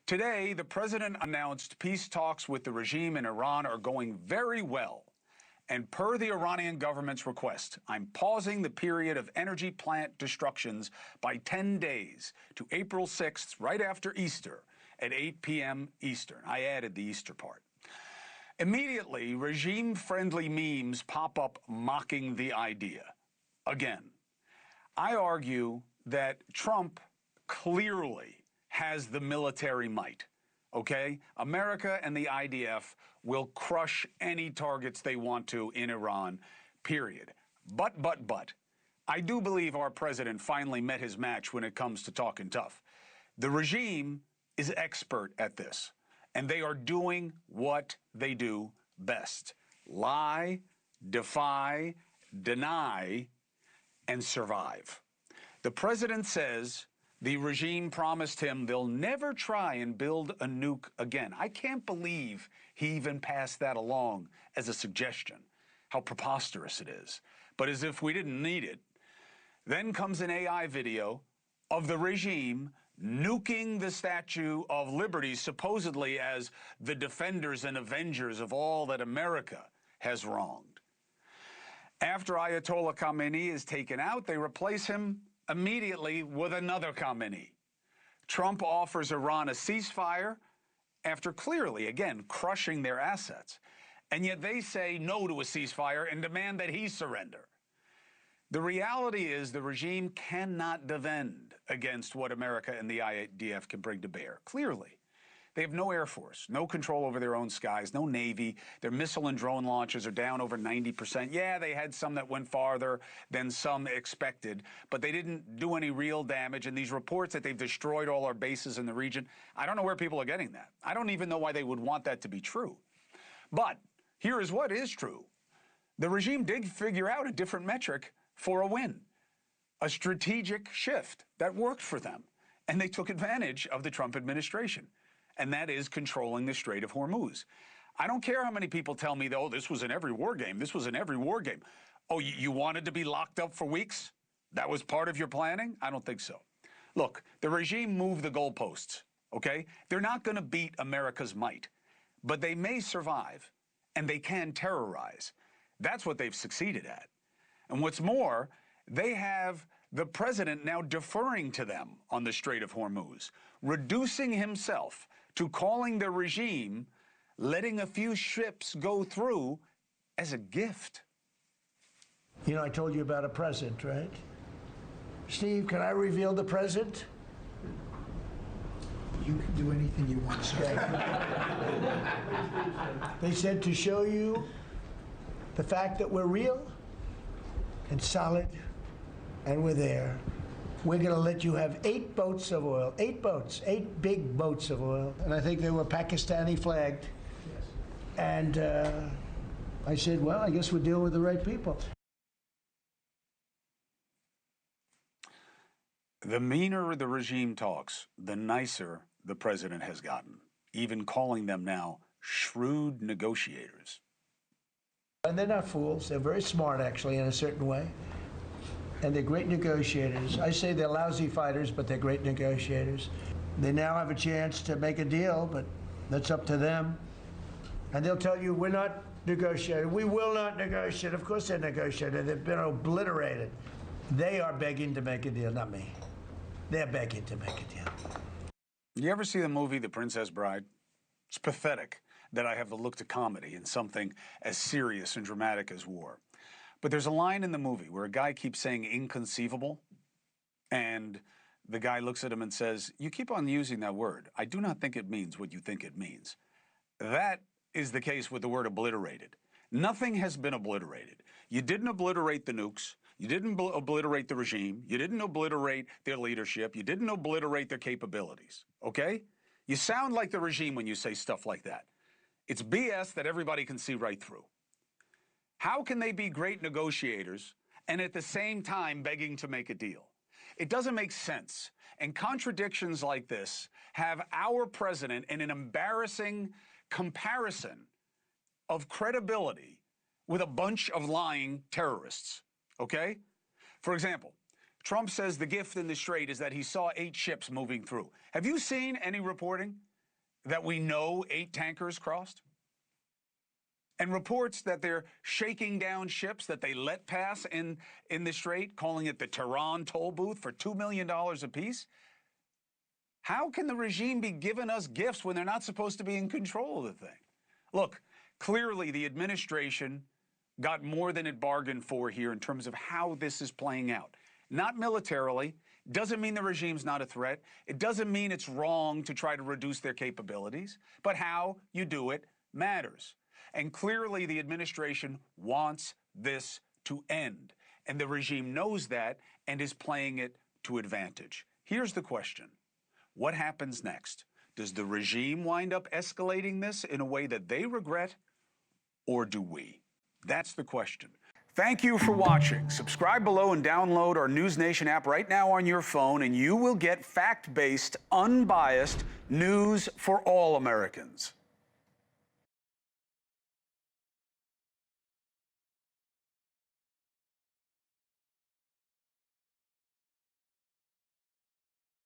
Today, the president announced peace talks with the regime in Iran are going very well. And per the Iranian government's request, I'm pausing the period of energy plant destructions by 10 days to April 6th, right after Easter, at 8 p.m. Eastern. I added the Easter part. Immediately, regime-friendly memes pop up mocking the idea. Again, I argue that Trump clearly has the military might, okay? America and the IDF will crush any targets they want to in Iran, period. But, I do believe our president finally met his match when it comes to talking tough. The regime is expert at this, and they are doing what they do best: lie, defy, deny, and survive. The president says the regime promised him they'll never try and build a nuke again. I can't believe he even passed that along as a suggestion. How preposterous it is. But as if we didn't need it. Then comes an AI video of the regime nuking the Statue of Liberty, supposedly as the defenders and avengers of all that America has wronged. After Ayatollah Khamenei is taken out, they replace him immediately with another Khamenei. Trump offers Iran a ceasefire after clearly, again, crushing their assets. And yet they say no to a ceasefire and demand that he surrender. The reality is the regime cannot defend against what America and the IDF can bring to bear, clearly. They have no Air Force, no control over their own skies, no Navy. Their missile and drone launches are down over 90%. Yeah, they had some that went farther than some expected, but they didn't do any real damage. And these reports that they've destroyed all our bases in the region, I don't know where people are getting that. I don't even know why they would want that to be true. But here is what is true. The regime did figure out a different metric for a win, a strategic shift that worked for them. And they took advantage of the Trump administration. And that is controlling the Strait of Hormuz. I don't care how many people tell me, oh, this was in every war game. This was in every war game. Oh, you wanted to be locked up for weeks? That was part of your planning? I don't think so. Look, the regime moved the goalposts, okay? They're not going to beat America's might, but they may survive, and they can terrorize. That's what they've succeeded at. And what's more, they have the president now deferring to them on the Strait of Hormuz, reducing himself to calling the regime letting a few ships go through as a gift. You know, I told you about a present, right? Steve, can I reveal the present? You can do anything you want, sir. They said to show you the fact that we're real and solid and we're there. We're going to let you have 8 boats of oil, 8 boats, 8 big boats of oil. And I think they were Pakistani flagged. Yes. And I said, well, I guess we're dealing with the right people. The meaner the regime talks, the nicer the president has gotten, even calling them now shrewd negotiators. And they're not fools. They're very smart, actually, in a certain way. And they're great negotiators. I say they're lousy fighters, but they're great negotiators. They now have a chance to make a deal, but that's up to them. And they'll tell you, we're not negotiating. We will not negotiate. Of course they're negotiating. They've been obliterated. They are begging to make a deal, not me. They're begging to make a deal. You ever see the movie The Princess Bride? It's pathetic that I have to look to comedy in something as serious and dramatic as war. But there's a line in the movie where a guy keeps saying inconceivable, and the guy looks at him and says, you keep on using that word. I do not think it means what you think it means. That is the case with the word obliterated. Nothing has been obliterated. You didn't obliterate the nukes. You didn't obliterate the regime. You didn't obliterate their leadership. You didn't obliterate their capabilities, okay? You sound like the regime when you say stuff like that. It's BS that everybody can see right through. How can they be great negotiators and at the same time begging to make a deal? It doesn't make sense. And contradictions like this have our president in an embarrassing comparison of credibility with a bunch of lying terrorists, okay? For example, Trump says the gift in the Strait is that he saw 8 ships moving through. Have you seen any reporting? that we know 8 tankers crossed? And reports that they're shaking down ships that they let pass in the Strait, calling it the Tehran toll booth for $2 million apiece? How can the regime be giving us gifts when they're not supposed to be in control of the thing? Look, clearly the administration got more than it bargained for here in terms of how this is playing out. Not militarily. Doesn't mean the regime's not a threat. It doesn't mean it's wrong to try to reduce their capabilities. But how you do it matters. And clearly the administration wants this to end. And the regime knows that and is playing it to advantage. Here's the question. What happens next? Does the regime wind up escalating this in a way that they regret, or do we? That's the question. Thank you for watching. Subscribe below and download our NewsNation app right now on your phone, and you will get fact-based, unbiased news for all Americans.